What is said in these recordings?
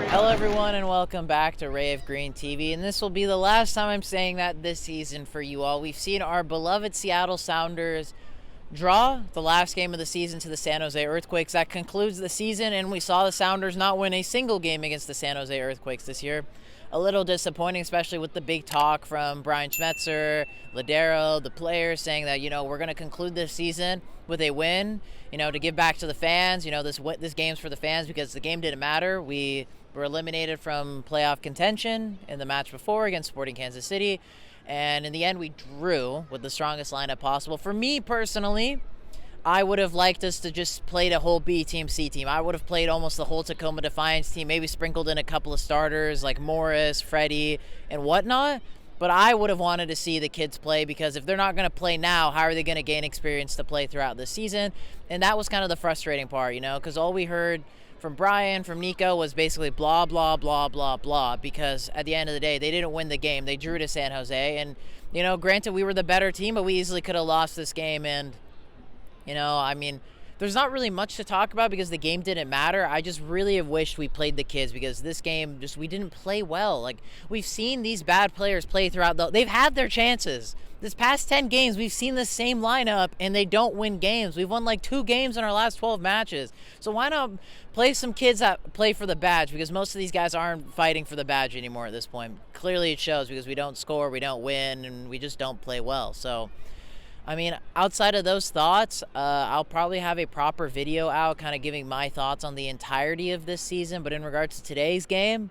Hello everyone and welcome back to Ray of Green TV, and this will be the last time I'm saying that this season for you all. We've seen our beloved Seattle Sounders draw the last game of the season to the San Jose Earthquakes. That concludes the season, and we saw the Sounders not win a single game against the San Jose Earthquakes this year. A little disappointing, especially with the big talk from Brian Schmetzer, Lodeiro, the players saying that, we're going to conclude this season with a win, to give back to the fans. This game's for the fans because the game didn't matter. We were eliminated from playoff contention in the match before against Sporting Kansas City. And in the end, we drew with the strongest lineup possible. For me personally, I would have liked us to just play the whole B team, C team. I would have played almost the whole Tacoma Defiance team, maybe sprinkled in a couple of starters like Morris, Fredy, and whatnot. But I would have wanted to see the kids play, because if they're not going to play now, how are they going to gain experience to play throughout the season? And that was kind of the frustrating part, because all we heard from Brian, from Nico, was basically blah, blah, blah, blah, blah, because at the end of the day, they didn't win the game. They drew to San Jose, and, granted, we were the better team, but we easily could have lost this game, and, there's not really much to talk about because the game didn't matter. I just really have wished we played the kids, because this game, we didn't play well. Like, we've seen these bad players play throughout they've had their chances. This past 10 games, we've seen the same lineup, and they don't win games. We've won like 2 games in our last 12 matches. So why not play some kids that play for the badge? Because most of these guys aren't fighting for the badge anymore at this point. Clearly it shows, because we don't score, we don't win, and we just don't play well. So, outside of those thoughts, I'll probably have a proper video out kind of giving my thoughts on the entirety of this season. But in regards to today's game,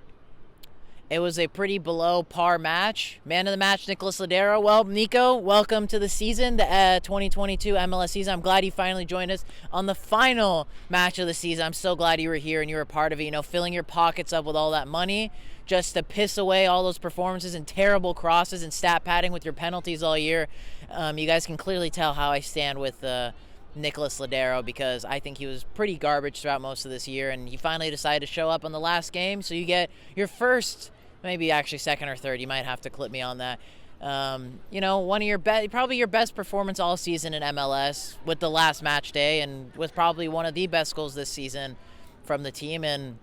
it was a pretty below par match. Man of the match, Nicolás Lodeiro. Well, Nico, welcome to the season, the 2022 MLS season. I'm glad you finally joined us on the final match of the season. I'm so glad you were here and you were a part of it, filling your pockets up with all that money just to piss away all those performances and terrible crosses and stat padding with your penalties all year. You guys can clearly tell how I stand with Nicolás Lodeiro, because I think he was pretty garbage throughout most of this year, and he finally decided to show up on the last game. So you get your first, maybe actually second or third, you might have to clip me on that. One of your probably your best performance all season in MLS with the last match day, and with probably one of the best goals this season from the team. And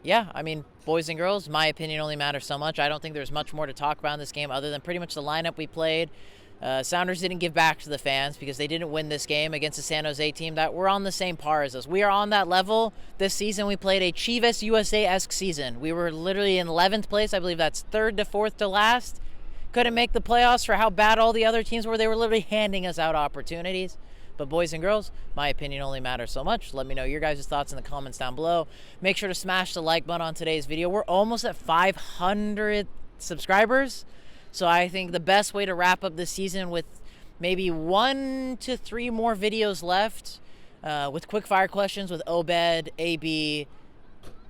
yeah, boys and girls, my opinion only matters so much. I don't think there's much more to talk about in this game other than pretty much the lineup we played. Sounders didn't give back to the fans because they didn't win this game against the San Jose team that we're on the same par as us. We are on that level. This season we played a Chivas USA-esque season. We were literally in 11th place. I believe that's 3rd to 4th to last. Couldn't make the playoffs for how bad all the other teams were. They were literally handing us out opportunities. But boys and girls, my opinion only matters so much. Let me know your guys' thoughts in the comments down below. Make sure to smash the like button on today's video. We're almost at 500 subscribers. So I think the best way to wrap up this season, with maybe 1 to 3 more videos left, with quick fire questions with Obed, AB,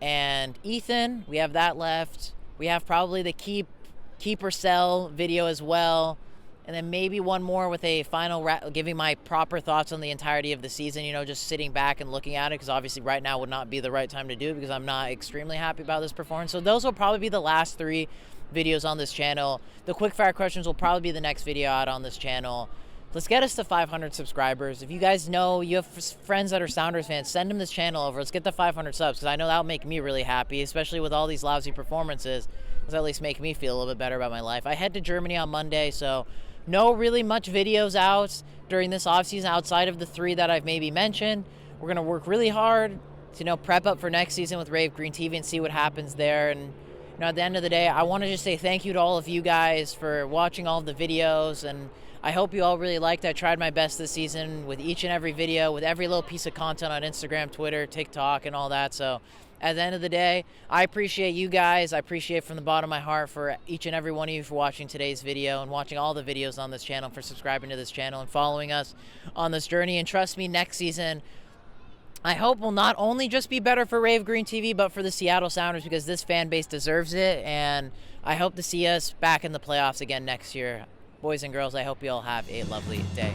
and Ethan. We have that left. We have probably the keep or sell video as well. And then maybe one more with a final giving my proper thoughts on the entirety of the season, just sitting back and looking at it, because obviously right now would not be the right time to do it because I'm not extremely happy about this performance. So those will probably be the last 3 videos on this channel. The quickfire questions will probably be the next video out on this channel. Let's get us to 500 subscribers. If you guys know, you have friends that are Sounders fans, send them this channel over. Let's get the 500 subs, because I know that'll make me really happy, especially with all these lousy performances. It'll at least make me feel a little bit better about my life. I head to Germany on Monday, so no really much videos out during this offseason outside of the 3 that I've maybe mentioned. We're going to work really hard to, prep up for next season with Ray of Green TV and see what happens there. And, at the end of the day, I want to just say thank you to all of you guys for watching all of the videos. And I hope you all really liked it. I tried my best this season with each and every video, with every little piece of content on Instagram, Twitter, TikTok, and all that. So at the end of the day, I appreciate you guys. I appreciate from the bottom of my heart for each and every one of you for watching today's video and watching all the videos on this channel, for subscribing to this channel and following us on this journey. And trust me, next season, I hope will not only just be better for Ray of Green TV, but for the Seattle Sounders, because this fan base deserves it. And I hope to see us back in the playoffs again next year. Boys and girls, I hope you all have a lovely day.